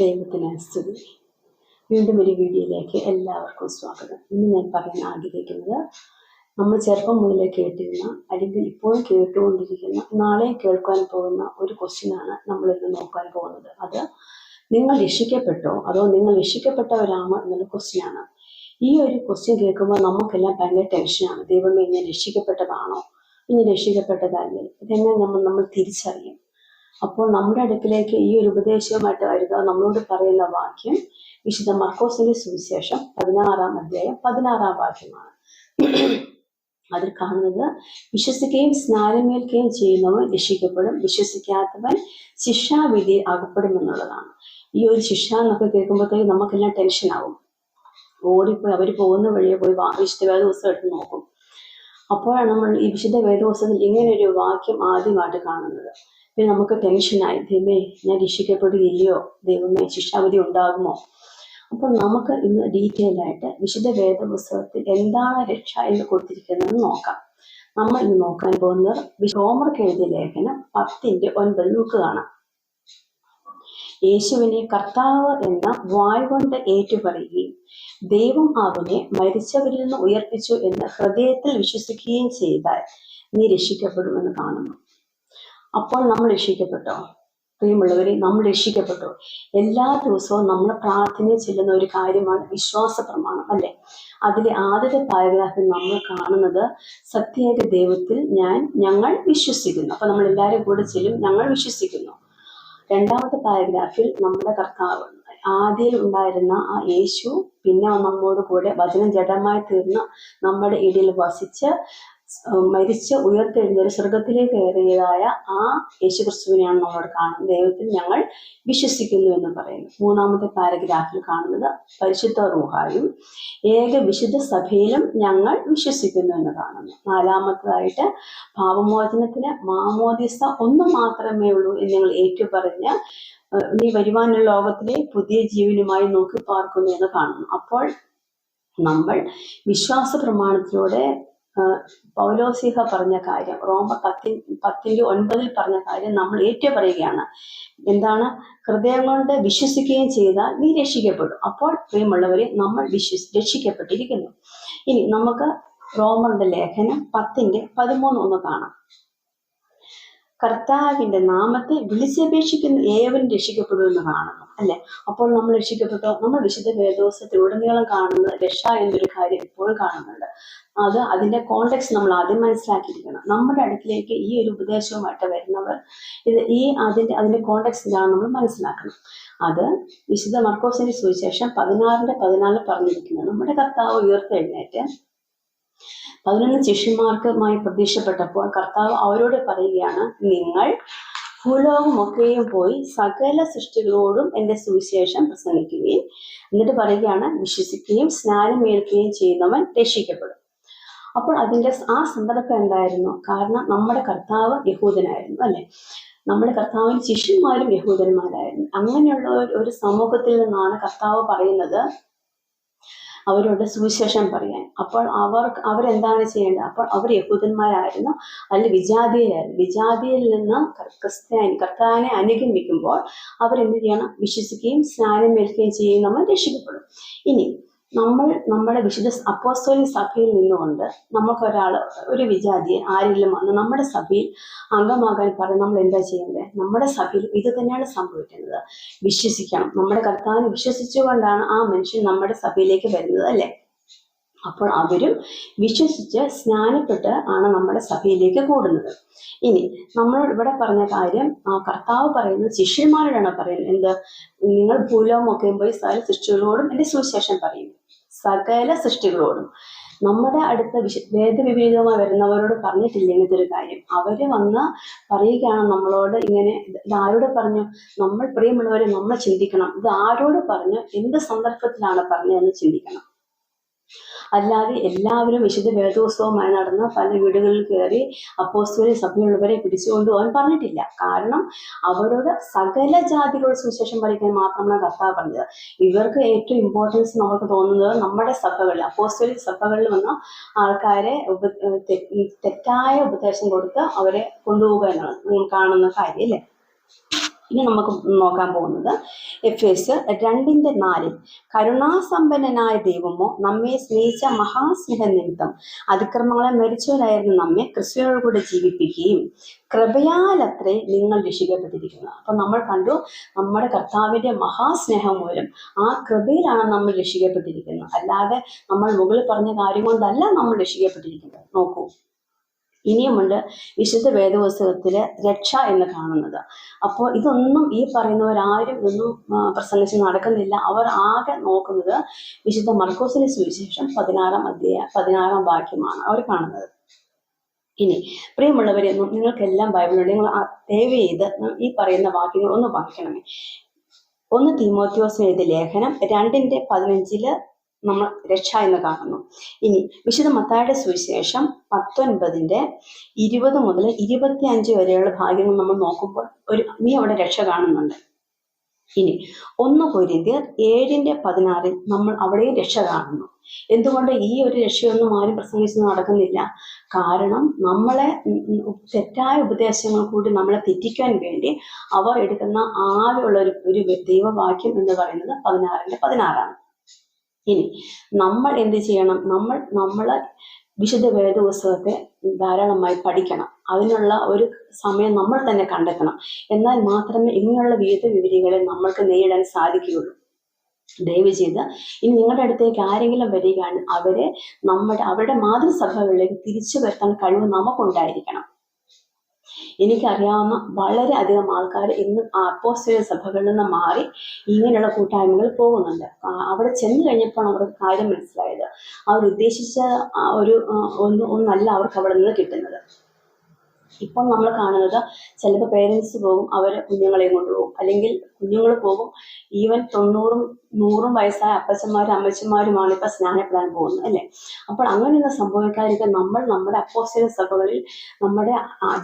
ദൈവത്തിന് സ്തുതി. വീണ്ടും ഒരു വീഡിയോയിലേക്ക് എല്ലാവർക്കും സ്വാഗതം. ഇന്ന് ഞാൻ പറയാൻ ആഗ്രഹിക്കുന്നത്, നമ്മൾ ചെറുപ്പം മുതലേ കേട്ടിരുന്ന അല്ലെങ്കിൽ ഇപ്പോഴും കേട്ടുകൊണ്ടിരിക്കുന്ന, നാളെ കേൾക്കാൻ പോകുന്ന ഒരു ക്വസ്റ്റ്യനാണ് നമ്മളിന്ന് നോക്കാൻ പോകുന്നത്. അത് നിങ്ങൾ രക്ഷിക്കപ്പെട്ടോ അതോ നിങ്ങൾ രക്ഷിക്കപ്പെട്ടവരാണോ എന്നുള്ള ക്വസ്റ്റ്യനാണ്. ഈ ഒരു ക്വസ്റ്റ്യൻ കേൾക്കുമ്പോൾ നമുക്കെല്ലാം ഭയങ്കര ടെൻഷനാണ്. ദൈവമേ, ഞാൻ രക്ഷിക്കപ്പെട്ടതാണോ, ഇനി രക്ഷിക്കപ്പെട്ടതല്ലേ, ഇതെങ്ങനെ നമ്മൾ തിരിച്ചറിയും? അപ്പോൾ നമ്മുടെ അടുക്കിലേക്ക് ഈ ഒരു ഉപദേശവുമായിട്ട് വരിക നമ്മളോട് പറയുന്ന വാക്യം വിശുദ്ധ മർക്കോസിന്റെ സുവിശേഷം 16-ാം അധ്യായം 16-ാം വാക്യമാണ്. അതിൽ കാണുന്നത്, വിശ്വസിക്കുകയും സ്നാനമേൽക്കുകയും ചെയ്യുന്നവൻ രക്ഷിക്കപ്പെടും, വിശ്വസിക്കാത്തവൻ ശിക്ഷാവിധി അകപ്പെടും എന്നുള്ളതാണ്. ഈ ഒരു ശിക്ഷ എന്നൊക്കെ കേൾക്കുമ്പോഴത്തേക്ക് നമുക്കെല്ലാം ടെൻഷനാവും. ഓടിപ്പോയി അവർ പോകുന്ന വഴിയെ പോയി വിശുദ്ധ വേദപുസ്തകം എടുത്ത് നോക്കും. അപ്പോഴാണ് നമ്മൾ ഈ വിശുദ്ധ വേദപുസ്തകത്തിൽ ഇങ്ങനൊരു വാക്യം ആദ്യമായിട്ട് കാണുന്നത്. പിന്നെ നമുക്ക് ടെൻഷനായി, ദൈവമേ ഞാൻ രക്ഷിക്കപ്പെടുകയില്ലയോ, ദൈവമേ ശിക്ഷാവിധി ഉണ്ടാകുമോ? അപ്പോൾ നമുക്ക് ഇന്ന് ഡീറ്റെയിൽ ആയിട്ട് വിശുദ്ധ വേദപുസ്തകത്തിൽ എന്താണ് രക്ഷ എന്ന് കൊടുത്തിരിക്കുന്നത് നോക്കാം. നമ്മൾ ഇന്ന് നോക്കാൻ പോകുന്നത് റോമർക്ക് എഴുതിയ ലേഖനം 10:9 നമുക്ക് കാണാം. യേശുവിനെ കർത്താവ് എന്ന വായ് കൊണ്ട് ഏറ്റുപറയുകയും ദൈവം അവനെ മരിച്ചവരിൽ നിന്ന് ഉയർപ്പിച്ചു എന്ന് ഹൃദയത്തിൽ വിശ്വസിക്കുകയും ചെയ്താൽ നീ രക്ഷിക്കപ്പെടുമെന്ന് കാണുന്നു. അപ്പോൾ നമ്മൾ രക്ഷിക്കപ്പെട്ടോ? പ്രിയമുള്ളവരെ, നമ്മൾ രക്ഷിക്കപ്പെട്ടു. എല്ലാ ദിവസവും നമ്മൾ പ്രാർത്ഥന ചെല്ലുന്ന ഒരു കാര്യമാണ് വിശ്വാസ പ്രമാണം, അല്ലെ? അതിലെ ആദ്യത്തെ പാരഗ്രാഫിൽ നമ്മൾ കാണുന്നത്, സത്യേക ദൈവത്തിൽ ഞങ്ങൾ വിശ്വസിക്കുന്നു. അപ്പൊ നമ്മൾ എല്ലാവരും കൂടെ ചെല്ലും, ഞങ്ങൾ വിശ്വസിക്കുന്നു. രണ്ടാമത്തെ പാരഗ്രാഫിൽ നമ്മുടെ കർത്താവ്, ആദ്യം ഉണ്ടായിരുന്ന ആ യേശു, പിന്നെ നമ്മോട് കൂടെ വചനം ജഡമായി തീർന്ന് നമ്മുടെ ഇടയിൽ വസിച്ച് മരിച്ച് ഉയർത്തെഴുന്നേറ്റ് സ്വർഗത്തിലേക്ക് കയറിയതായ ആ യേശു ക്രിസ്തുവിനെയാണ് നമ്മളോട് കാണുന്നത്. ദൈവത്തിൽ ഞങ്ങൾ വിശ്വസിക്കുന്നു എന്ന് പറയുന്നു. മൂന്നാമത്തെ പാരഗ്രാഫിൽ കാണുന്നത്, പരിശുദ്ധ റൂഹായും ഏക വിശുദ്ധ സഭയിലും ഞങ്ങൾ വിശ്വസിക്കുന്നു എന്ന് കാണുന്നു. നാലാമത്തേതായിട്ട്, പാപമോചനത്തിന് മാമോദിസ ഒന്ന് മാത്രമേ ഉള്ളൂ എന്ന് ഞങ്ങൾ ഏറ്റുപറഞ്ഞ് ഇനി വരുവാനുള്ള ലോകത്തിലെ പുതിയ ജീവനുമായി നോക്കി പാർക്കുന്നു എന്ന് കാണുന്നു. അപ്പോൾ നമ്മൾ വിശ്വാസ പ്രമാണത്തിലൂടെ പൗലോസിഹ പറഞ്ഞ കാര്യം, റോമർ 10:9 പറഞ്ഞ കാര്യം നമ്മൾ ഏറ്റുപറയുകയാണ്. എന്താണ്? ഹൃദയം കൊണ്ട് വിശ്വസിക്കുകയും ചെയ്താൽ നീ രക്ഷിക്കപ്പെടും. അപ്പോൾ പ്രിയമുള്ളവരെ, നമ്മൾ രക്ഷിക്കപ്പെട്ടിരിക്കുന്നു. ഇനി നമുക്ക് റോമറിന്റെ ലേഖനം 10:13 ഒന്ന് കാണാം. കർത്താവിന്റെ നാമത്തെ വിളിച്ചപേക്ഷിക്കുന്ന ഏവരും രക്ഷിക്കപ്പെടുമെന്ന് കാണുന്നു, അല്ലെ? അപ്പോൾ നമ്മൾ രക്ഷിക്കപ്പെട്ടോ? നമ്മൾ വിശുദ്ധ വേദപുസ്തകത്തിൽ ഉടനീളം കാണുന്ന രക്ഷ എന്നൊരു കാര്യം ഇപ്പോഴും കാണുന്നുണ്ട്. അതിന്റെ കോണ്ടെക്സ്റ്റ് നമ്മൾ ആദ്യം മനസ്സിലാക്കിയിരിക്കണം. നമ്മുടെ അടുക്കിലേക്ക് ഈ ഒരു ഉപദേശവുമായിട്ട് വരുന്നവർ അതിന്റെ കോണ്ടെക്സ്റ്റിലാണ് നമ്മൾ മനസ്സിലാക്കണം. അത് വിശുദ്ധ മർക്കോസിന്റെ സുവിശേഷം 16:14 പറഞ്ഞിരിക്കുന്നത്, നമ്മുടെ കർത്താവ് ഉയർത്തെഴുന്നേറ്റ് 11 ശിഷ്യന്മാർക്കുമായി പ്രത്യക്ഷപ്പെട്ടപ്പോൾ കർത്താവ് അവരോട് പറയുകയാണ്, നിങ്ങൾ ഭൂലോകമൊക്കെയും പോയി സകല സൃഷ്ടികളോടും എൻ്റെ സുവിശേഷം പ്രസംഗിക്കുകയും, എന്നിട്ട് പറയുകയാണ്, വിശ്വസിക്കുകയും സ്നാനമേൽക്കുകയും ചെയ്യുന്നവൻ രക്ഷിക്കപ്പെടും. അപ്പോൾ അതിൻ്റെ ആ സന്ദർഭം എന്തായിരുന്നു? കാരണം നമ്മുടെ കർത്താവ് യഹൂദനായിരുന്നു, അല്ലെ? നമ്മുടെ കർത്താവിന് ശിഷ്യന്മാരും യഹൂദന്മാരായിരുന്നു. അങ്ങനെയുള്ള ഒരു സമൂഹത്തിൽ നിന്നാണ് കർത്താവ് പറയുന്നത് അവരോട് സുവിശേഷം പറയാൻ. അപ്പോൾ അവരെന്താണ് ചെയ്യേണ്ടത്? അപ്പോൾ അവർ യഹൂദന്മാരായിരുന്നു, അല്ലെങ്കിൽ വിജാതിയരായിരുന്നു. വിജാതിയിൽ നിന്ന് കർത്താവിനെ അനുഗമിക്കുമ്പോൾ അവരെന്ത് ചെയ്യണം? വിശ്വസിക്കുകയും സ്നാനമേൽക്കുകയും ചെയ്യുന്നവർ രക്ഷിക്കപ്പെടും. ഇനി നമ്മുടെ വിശുദ്ധ അപ്പോസ്തോലിക സഭയിൽ നിന്നുകൊണ്ട് ഒരു വിജാതിയെ ആരെങ്കിലും വന്ന് നമ്മുടെ സഭയിൽ അംഗമാകാൻ പറഞ്ഞ് നമ്മൾ എന്താ ചെയ്യേണ്ടത്? നമ്മുടെ സഭയിൽ ഇത് തന്നെയാണ് സംഭവിക്കുന്നത്. വിശ്വസിക്കണം. നമ്മുടെ കർത്താവിനെ വിശ്വസിച്ചുകൊണ്ടാണ് ആ മനുഷ്യൻ നമ്മുടെ സഭയിലേക്ക് വരുന്നത്, അല്ലെ? അപ്പോൾ അവരും വിശ്വസിച്ച് സ്നാനപ്പെട്ട് ആണ് നമ്മുടെ സഭയിലേക്ക് കൂടുന്നത്. ഇനി നമ്മളോട് ഇവിടെ പറഞ്ഞ കാര്യം, കർത്താവ് പറയുന്നത് ശിഷ്യന്മാരോടാണ് പറയുന്നത്. എന്ത്? നിങ്ങൾ ഭൂലോകമൊക്കെ പോയി സകല സൃഷ്ടികളോടും എൻ്റെ സുവിശേഷം പറയും. സകല സൃഷ്ടികളോടും. നമ്മുടെ അടുത്ത വേദവിപരീതമായി വരുന്നവരോട് പറഞ്ഞിട്ടില്ല ഇങ്ങനത്തെ ഒരു കാര്യം. അവര് വന്ന് പറയുകയാണ് നമ്മളോട് ഇങ്ങനെ. ഇത് ആരോട് പറഞ്ഞു? നമ്മൾ പ്രിയമുള്ളവരെ, നമ്മൾ ചിന്തിക്കണം, ഇത് ആരോട് പറഞ്ഞു, എന്ത് സന്ദർഭത്തിലാണ് പറഞ്ഞതെന്ന് ചിന്തിക്കണം. അല്ലാതെ എല്ലാവരും വിശുദ്ധ വേദോത്സവമായി നടന്ന് പല വീടുകളിൽ കയറി അപ്പോസ്തോലിക സഭയുള്ളവരെ പിടിച്ചുകൊണ്ട് പോകാൻ പറഞ്ഞിട്ടില്ല. കാരണം അവരോട് സകല ജാതികളുടെ സുവിശേഷം പഠിക്കാൻ മാത്രമാണ് കർത്താവ് പറഞ്ഞത്. ഇവർക്ക് ഏറ്റവും ഇമ്പോർട്ടൻസ് നമുക്ക് തോന്നുന്നത് നമ്മുടെ സഭകളിൽ, അപ്പോസ്തോലിക സഭകളിൽ വന്ന ആൾക്കാരെ തെറ്റായ ഉപദേശം കൊടുത്ത് അവരെ കൊണ്ടുപോകുക എന്നാണ് കാണുന്ന കാര്യം, അല്ലേ? ഇനി നമുക്ക് നോക്കാൻ പോകുന്നത് എഫേസ് 2:4 കരുണാസമ്പന്നനായ ദൈവമോ നമ്മെ സ്നേഹിച്ച മഹാസ്നേഹ നിമിത്തം അതിക്രമങ്ങളെ മരിച്ചവരായിരുന്നു നമ്മെ ക്രിസ്തുവിനോട് കൂടെ ജീവിപ്പിക്കുകയും കൃപയാലത്രേ നിങ്ങൾ രക്ഷിക്കപ്പെട്ടിരിക്കുന്നത്. അപ്പൊ നമ്മൾ കണ്ടു, നമ്മുടെ കർത്താവിന്റെ മഹാസ്നേഹം മൂലം ആ കൃപയിലാണ് നമ്മൾ രക്ഷിക്കപ്പെട്ടിരിക്കുന്നത്. അല്ലാതെ നമ്മൾ മുകളിൽ പറഞ്ഞ കാര്യം കൊണ്ടല്ല നമ്മൾ രക്ഷിക്കപ്പെട്ടിരിക്കുന്നത്. നോക്കൂ, ഇനിയുമുണ്ട് വിശുദ്ധ വേദപുസ്തകത്തില് രക്ഷ എന്ന് കാണുന്നത്. അപ്പോൾ ഇതൊന്നും ഈ പറയുന്നവരാരും ഇതൊന്നും പ്രസംഗിച്ച് നടക്കുന്നില്ല. അവർ ആകെ നോക്കുന്നത് വിശുദ്ധ മർക്കോസിന്റെ സുവിശേഷം 16 വാക്യമാണ് അവർ കാണുന്നത്. ഇനി പ്രിയമുള്ളവരെ, നിങ്ങൾക്കെല്ലാം ബൈബിളുണ്ട്. നിങ്ങൾ ദയവ് ചെയ്ത് ഈ പറയുന്ന വാക്യങ്ങൾ ഒന്ന് വായിക്കണമേ. 1 തീമോഥെയോസിന് എഴുതിയ ലേഖനം 2:15 നമ്മൾ രക്ഷ എന്ന് കാണുന്നു. ഇനി വിശുദ്ധ മത്തായിയുടെ സുവിശേഷം 19:20 മുതൽ 25 വരെയുള്ള ഭാഗ്യങ്ങൾ നമ്മൾ നോക്കുമ്പോൾ നീ അവിടെ രക്ഷ കാണുന്നുണ്ട്. ഇനി 1 കൊരിന്ത്യർ 7:16 നമ്മൾ അവിടെയും രക്ഷ കാണുന്നു. എന്തുകൊണ്ട് ഈ ഒരു രക്ഷയൊന്നും ആരും പ്രസംഗിച്ച് നടക്കുന്നില്ല? കാരണം നമ്മളെ തെറ്റായ ഉപദേശങ്ങൾ കൂടി നമ്മളെ തെറ്റിക്കാൻ വേണ്ടി അവർ എടുക്കുന്ന ആകെയുള്ള ഒരു ദൈവവാക്യം എന്ന് പറയുന്നത് 16:16. ഇനി നമ്മൾ എന്ത് ചെയ്യണം? നമ്മളെ വിശുദ്ധ വേദപുസ്തകത്തെ ധാരാളമായി പഠിക്കണം. അതിനുള്ള ഒരു സമയം നമ്മൾ തന്നെ കണ്ടെത്തണം. എന്നാൽ മാത്രമേ ഇങ്ങനെയുള്ള വിവിധങ്ങളെ നമ്മൾക്ക് നേരിടാൻ സാധിക്കുകയുള്ളൂ. ദയവ് ചെയ്ത് ഇനി നിങ്ങളുടെ അടുത്തേക്ക് ആരെങ്കിലും വരികയാണ്, അവരുടെ മാതൃസഭകളിലേക്ക് തിരിച്ചു വരുത്താൻ കഴിവ് നമുക്കുണ്ടായിരിക്കണം. എനിക്കറിയാവുന്ന വളരെയധികം ആൾക്കാർ ഇന്ന് അപ്പോസ്തലിക സഭകളിൽ നിന്ന് മാറി ഇങ്ങനെയുള്ള കൂട്ടായ്മകൾ പോകുന്നുണ്ട്. അവിടെ ചെന്ന് കഴിഞ്ഞപ്പോൾ അവർക്ക് കാര്യം മനസ്സിലായത് അവർ ഉദ്ദേശിച്ച ഒന്നല്ല അവർക്ക് അവിടെ നിന്ന് കിട്ടുന്നത്. ഇപ്പോൾ നമ്മൾ കാണുന്നത് ചിലപ്പോൾ പേരൻസ് പോകും, അവർ കുഞ്ഞുങ്ങളെയും കൊണ്ടുപോകും, അല്ലെങ്കിൽ കുഞ്ഞുങ്ങൾ പോകും. ഈവൻ 90-100 വയസ്സായ അപ്പച്ചന്മാരും അമ്മച്ചന്മാരുമാണ് ഇപ്പം സ്നാനപ്പെടാൻ പോകുന്നത്, അല്ലേ? അപ്പോൾ അങ്ങനെയുള്ള സംഭവിക്കാതിരിക്കാൻ നമ്മൾ നമ്മുടെ അപ്പോസ്തലിക സഭകളിൽ നമ്മുടെ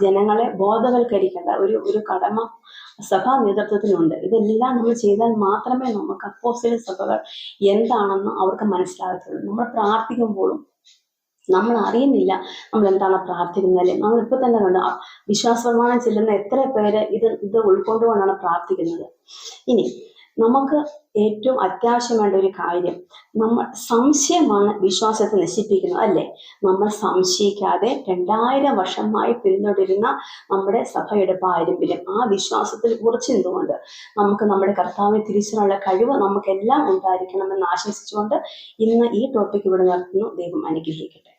ജനങ്ങളെ ബോധവൽക്കരിക്കേണ്ട ഒരു കടമ സഭാ നേതൃത്വത്തിനുണ്ട്. ഇതെല്ലാം നമ്മൾ ചെയ്താൽ മാത്രമേ നമുക്ക് അപ്പോസ്തലിക സഭകൾ എന്താണെന്ന് അവർക്ക് മനസ്സിലാകത്തുള്ളൂ. നമ്മൾ പ്രാർത്ഥിക്കുമ്പോഴും നമ്മൾ അറിയുന്നില്ല നമ്മൾ എന്താണ് പ്രാർത്ഥിക്കുന്നത്, അല്ലേ? നമ്മൾ ഇപ്പൊ തന്നെ കണ്ട വിശ്വാസപ്രമാണം ചെല്ലുന്ന എത്ര പേര് ഇത് ഉൾക്കൊണ്ടുകൊണ്ടാണ് പ്രാർത്ഥിക്കുന്നത്. ഇനി നമുക്ക് ഏറ്റവും അത്യാവശ്യം വേണ്ട ഒരു കാര്യം, സംശയമാണ് വിശ്വാസത്തെ നശിപ്പിക്കുന്നത്, അല്ലേ? നമ്മൾ സംശയിക്കാതെ 2000 വർഷമായി പിന്തുടരുന്ന നമ്മുടെ സഭയുടെ പാരമ്പര്യം, ആ വിശ്വാസത്തിൽ ഉറച്ചു നിന്നുകൊണ്ട് നമുക്ക് നമ്മുടെ കർത്താവിനെ തിരിച്ചറിയാനുള്ള കഴിവ് നമുക്കെല്ലാം ഉണ്ടായിരിക്കണമെന്ന് ആശംസിച്ചുകൊണ്ട് ഇന്ന് ഈ ടോപ്പിക് ഇവിടെ നിർത്തുന്നു. ദൈവം അനുഗ്രഹിക്കട്ടെ.